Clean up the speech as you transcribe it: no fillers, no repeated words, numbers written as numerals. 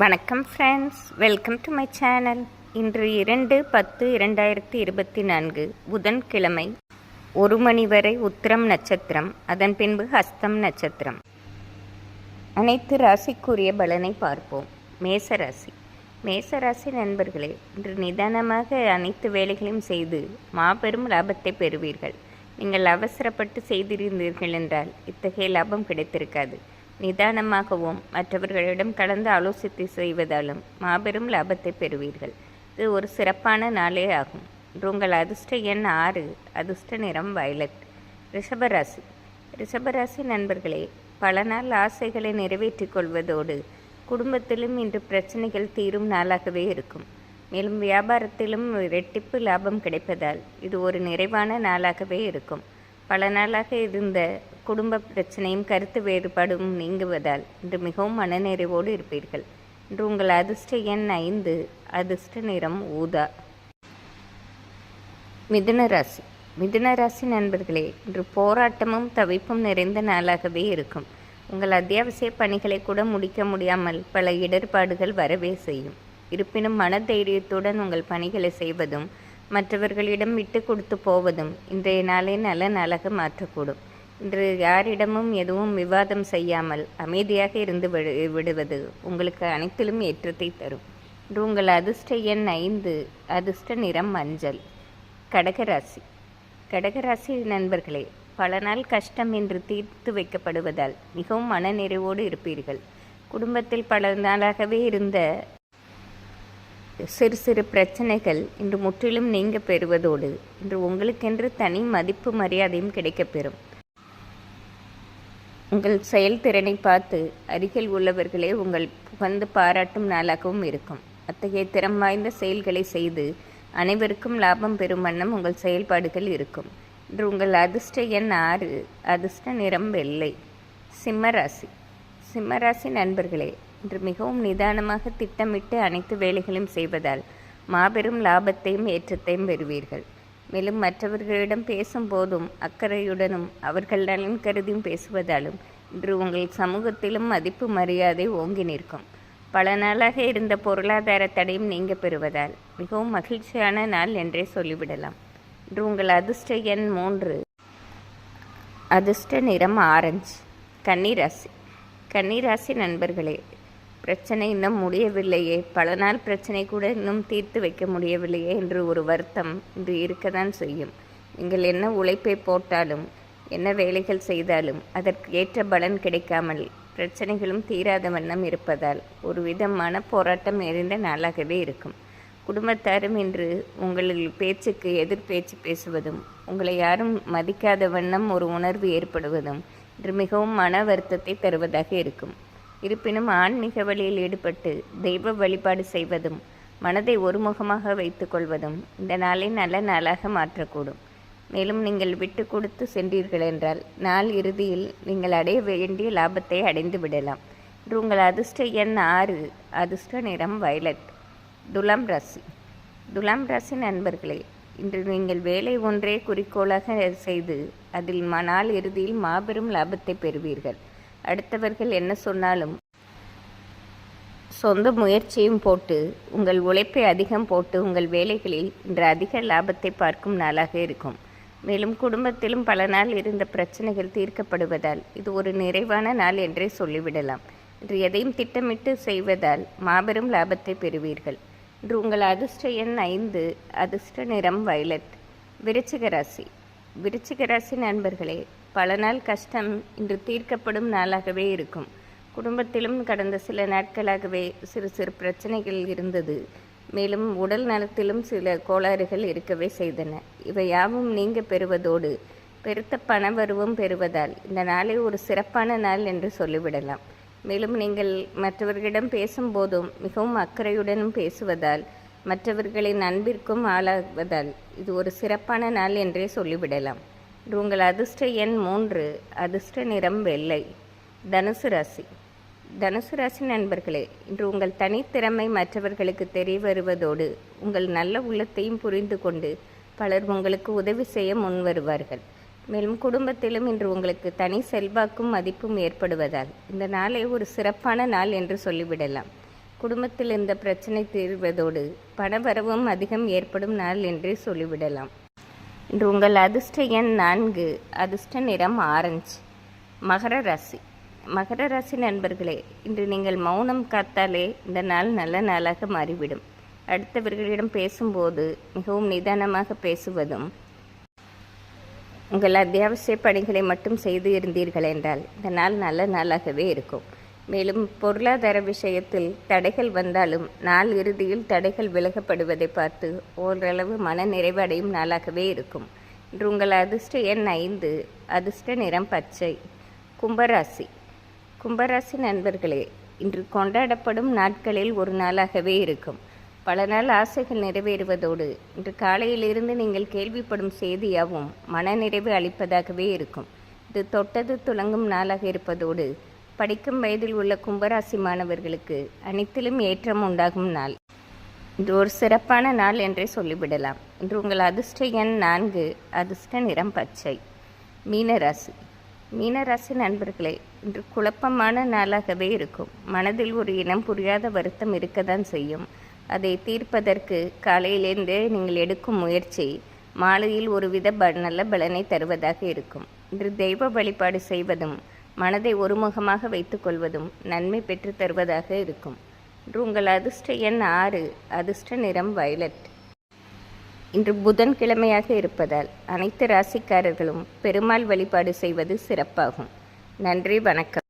வணக்கம் friends, welcome to my channel. இன்று 2/10/2024 புதன்கிழமை. 1 மணி வரை உத்திரம் நட்சத்திரம், அதன் பின்பு ஹஸ்தம் நட்சத்திரம். அனைத்து ராசிக்குரிய பலனை பார்ப்போம். மேசராசி. மேசராசி நண்பர்களே, இன்று நிதானமாக அனைத்து வேலைகளையும் செய்து மாபெரும் லாபத்தை பெறுவீர்கள். நீங்கள் அவசரப்பட்டு செய்திருந்தீர்கள் என்றால் இத்தகைய லாபம் கிடைத்திருக்காது. நிதானமாகவும் மற்றவர்களிடம் கலந்து ஆலோசித்து செய்வதாலும் மாபெரும் லாபத்தை பெறுவீர்கள். இது ஒரு சிறப்பான நாளே ஆகும். உங்கள் அதிர்ஷ்ட எண் 6, அதிர்ஷ்ட நிறம் வயலட். ரிஷபராசி. ரிஷபராசி நண்பர்களே, பல நாள் ஆசைகளை நிறைவேற்றிக் கொள்வதோடு குடும்பத்திலும் இன்று பிரச்சனைகள் தீரும் நாளாகவே இருக்கும். மேலும் வியாபாரத்திலும் இரட்டிப்பு லாபம் கிடைப்பதால் இது ஒரு நிறைவான நாளாகவே இருக்கும். பல நாளாக இருந்த குடும்ப பிரச்சனையும் கருத்து வேறுபாடும் நீங்குவதால் இன்று மிகவும் மனநிறைவோடு இருப்பீர்கள். இன்று உங்கள் அதிர்ஷ்ட எண் 5, அதிர்ஷ்ட நிறம் ஊதா. மிதுன ராசி. மிதுன ராசி நண்பர்களே, இன்று போராட்டமும் தவிப்பும் நிறைந்த நாளாகவே இருக்கும். உங்கள் அத்தியாவசிய பணிகளை கூட முடிக்க முடியாமல் பல இடர்பாடுகள் வரவே செய்யும். இருப்பினும் மனதைரியத்துடன் உங்கள் பணிகளை செய்வதும் மற்றவர்களிடம் விட்டு கொடுத்து போவதும் இன்றைய நாளை நல்ல நாளாக மாற்றக்கூடும். இன்று யாரிடமும் எதுவும் விவாதம் செய்யாமல் அமைதியாக இருந்து விடுவது உங்களுக்கு அனைத்திலும் ஏற்றத்தை தரும். இன்று உங்கள் அதிர்ஷ்ட எண் 5, அதிர்ஷ்ட நிறம் மஞ்சள். கடகராசி. கடகராசி நண்பர்களே, பல நாள் கஷ்டம் இன்று தீர்த்து வைக்கப்படுவதால் மிகவும் மனநிறைவோடு இருப்பீர்கள். குடும்பத்தில் பல நாளாகவே இருந்த சிறு சிறு பிரச்சனைகள் இன்று முற்றிலும் நீங்க பெறுவதோடு இன்று உங்களுக்கென்று தனி மதிப்பு மரியாதையும் கிடைக்கப்பெறும். உங்கள் செயல்திறனை பார்த்து அருகில் உள்ளவர்களே உங்கள் புகழ்ந்து பாராட்டும் நாளாகவும் இருக்கும். அத்தகைய திறம் வாய்ந்த செயல்களை செய்து அனைவருக்கும் லாபம் பெறும் வண்ணம் உங்கள் செயல்பாடுகள் இருக்கும். இன்று உங்கள் அதிர்ஷ்ட எண் 6, அதிர்ஷ்ட நிறம் வெள்ளை. சிம்மராசி. சிம்மராசி நண்பர்களே, இன்று மிகவும் நிதானமாக திட்டமிட்டு அனைத்து வேலைகளையும் செய்வதால் மாபெரும் லாபத்தையும் ஏற்றத்தையும் பெறுவீர்கள். மேலும் மற்றவர்களிடம் பேசும்போதும் அக்கறையுடனும் அவர்கள் நலன் கருதியும் பேசுவதாலும் இன்று உங்கள் சமூகத்திலும் மதிப்பு மரியாதை ஓங்கி நிற்கும். பல நாளாக இருந்த பொருளாதார தடையும் நீங்க பெறுவதால் மிகவும் மகிழ்ச்சியான நாள் என்றே சொல்லிவிடலாம். இன்று உங்கள் அதிர்ஷ்ட எண் 3, அதிர்ஷ்ட நிறம் ஆரஞ்சு. கன்னிராசி. கன்னிராசி நண்பர்களே, பிரச்சனை இன்னும் முடியவில்லையே, பல நாள் பிரச்சனை கூட இன்னும் தீர்த்து வைக்க முடியவில்லையே என்று ஒரு வருத்தம் இன்று இருக்கத்தான் செய்யும். நீங்கள் என்ன உழைப்பை போட்டாலும் என்ன வேலைகள் செய்தாலும் அதற்கு ஏற்ற பலன் கிடைக்காமல் பிரச்சனைகளும் தீராத வண்ணம் இருப்பதால் ஒரு விதமான போராட்டம் நிறைந்த நாளாகவே இருக்கும். குடும்பத்தாரும் இன்று உங்கள் பேச்சுக்கு எதிர்பேச்சு பேசுவதும் உங்களை யாரும் மதிக்காத வண்ணம் ஒரு உணர்வு ஏற்படுவதும் இன்று மிகவும் மன வருத்தத்தை தருவதாக இருக்கும். இருப்பினும் ஆன்மீக வழியில் ஈடுபட்டு தெய்வ வழிபாடு செய்வதும் மனதை ஒருமுகமாக வைத்து கொள்வதும் இந்த நாளை நல்ல நாளாக மாற்றக்கூடும். மேலும் நீங்கள் விட்டு கொடுத்து சென்றீர்கள் என்றால் நாள் இறுதியில் நீங்கள் அடைய வேண்டிய லாபத்தை அடைந்து விடலாம். இன்று உங்கள் அதிர்ஷ்ட எண் 6, அதிர்ஷ்ட நிறம் வயலட். துலாம் ராசி. துலாம் ராசி நண்பர்களே, இன்று நீங்கள் வேலை ஒன்றே குறிக்கோளாக செய்து அதில் நாள் இறுதியில் மாபெரும் லாபத்தை பெறுவீர்கள். அடுத்தவர்கள் என்ன சொன்னாலும் சொந்த முயற்சியும் போட்டு உங்கள் உழைப்பை அதிகம் போட்டு உங்கள் வேலைகளில் இன்று அதிக லாபத்தை பார்க்கும் நாளாக இருக்கும். மேலும் குடும்பத்திலும் பல நாள் இருந்த பிரச்சனைகள் தீர்க்கப்படுவதால் இது ஒரு நிறைவான நாள் என்றே சொல்லிவிடலாம். இன்று எதையும் திட்டமிட்டு செய்வதால் மாபெரும் லாபத்தை பெறுவீர்கள். இன்று உங்கள் அதிர்ஷ்ட எண் 5, அதிர்ஷ்ட நிறம் வயலட். விருச்சிக ராசி. விருச்சிக ராசி நண்பர்களே, பல நாள் கஷ்டம் இன்று தீர்க்கப்படும் நாளாகவே இருக்கும். குடும்பத்திலும் கடந்த சில நாட்களாகவே சிறு சிறு பிரச்சனைகள் இருந்தது. மேலும் உடல் நலத்திலும் சில கோளாறுகள் இருக்கவே செய்தன. இவை யாவும் நீங்க பெறுவதோடு பெருத்த பணவரவும் பெறுவதால் இந்த நாளை ஒரு சிறப்பான நாள் என்று சொல்லிவிடலாம். மேலும் நீங்கள் மற்றவர்களிடம் பேசும்போதும் மிகவும் அக்கறையுடனும் பேசுவதால் மற்றவர்களின் அன்பிற்கும் ஆளாவதால் இது ஒரு சிறப்பான நாள் என்றே சொல்லிவிடலாம். இன்று உங்கள் அதிர்ஷ்ட எண் 3, அதிர்ஷ்ட நிறம் வெள்ளை. தனுசு ராசி. தனுசு ராசி நண்பர்களே, இன்று உங்கள் தனித்திறமை மற்றவர்களுக்கு தெரிய வருவதோடு உங்கள் நல்ல உள்ளத்தையும் புரிந்து கொண்டு பலர் உங்களுக்கு உதவி செய்ய முன் வருவார்கள். மேலும் குடும்பத்திலும் இன்று உங்களுக்கு தனி செல்வாக்கும் மதிப்பும் ஏற்படுவதால் இந்த நாளை ஒரு சிறப்பான நாள் என்று சொல்லிவிடலாம். குடும்பத்தில் இந்த பிரச்சனை தீர்வதோடு பணவரவும் அதிகம் ஏற்படும் நாள் என்றே சொல்லிவிடலாம். இன்று உங்கள் அதிர்ஷ்ட எண் 4, அதிர்ஷ்ட நிறம் ஆரஞ்சு. மகர ராசி. மகர ராசி நண்பர்களே, இன்று நீங்கள் மௌனம் காத்தாலே இந்த நாள் நல்ல நாளாக மாறிவிடும். அடுத்தவர்களிடம் பேசும்போது மிகவும் நிதானமாக பேசுவதும், உங்கள் அத்தியாவசிய பணிகளை மட்டும் செய்து இருந்தீர்கள் என்றால் இந்த நாள் நல்ல நாளாகவே இருக்கும். மேலும் பொருளாதார விஷயத்தில் தடைகள் வந்தாலும் நாள் இறுதியில் தடைகள் விலகப்படுவதை பார்த்து ஓரளவு மன நிறைவடையும் நாளாகவே இருக்கும். இன்று உங்கள் அதிர்ஷ்ட எண் 5, அதிர்ஷ்ட நிறம் பச்சை. கும்பராசி. கும்பராசி நண்பர்களே, இன்று கொண்டாடப்படும் நாட்களில் ஒரு நாளாகவே இருக்கும். பல நாள் ஆசைகள் நிறைவேறுவதோடு இன்று காலையிலிருந்து நீங்கள் கேள்விப்படும் செய்தியாகவும் மனநிறைவு அளிப்பதாகவே இருக்கும். இது தொட்டது துலங்கும் நாளாக இருப்பதோடு படிக்கும் வயதில் உள்ள கும்பராசி மாணவர்களுக்கு அனைத்திலும் ஏற்றம் உண்டாகும் நாள். இன்று ஒரு சிறப்பான நாள் என்றே சொல்லிவிடலாம். இன்று உங்கள் அதிர்ஷ்ட எண் 4, அதிர்ஷ்ட நிறம் பச்சை. மீனராசி. மீனராசி நண்பர்களே, இன்று குழப்பமான நாளாகவே இருக்கும். மனதில் ஒரு இனம் புரியாத வருத்தம் இருக்கத்தான் செய்யும். அதை தீர்ப்பதற்கு காலையிலேருந்தே நீங்கள் எடுக்கும் முயற்சி மாலையில் ஒருவித நல்ல பலனை தருவதாக இருக்கும். இன்று தெய்வ வழிபாடு செய்வதும் மனதை ஒருமுகமாக வைத்துக் கொள்வதும் நன்மை பெற்று தருவதாக இருக்கும். இன்று உங்கள் அதிர்ஷ்ட எண் 6, அதிர்ஷ்ட நிறம் வயலட். இன்று புதன்கிழமையாக இருப்பதால் அனைத்து ராசிக்காரர்களும் பெருமாள் வழிபாடு செய்வது சிறப்பாகும். நன்றி, வணக்கம்.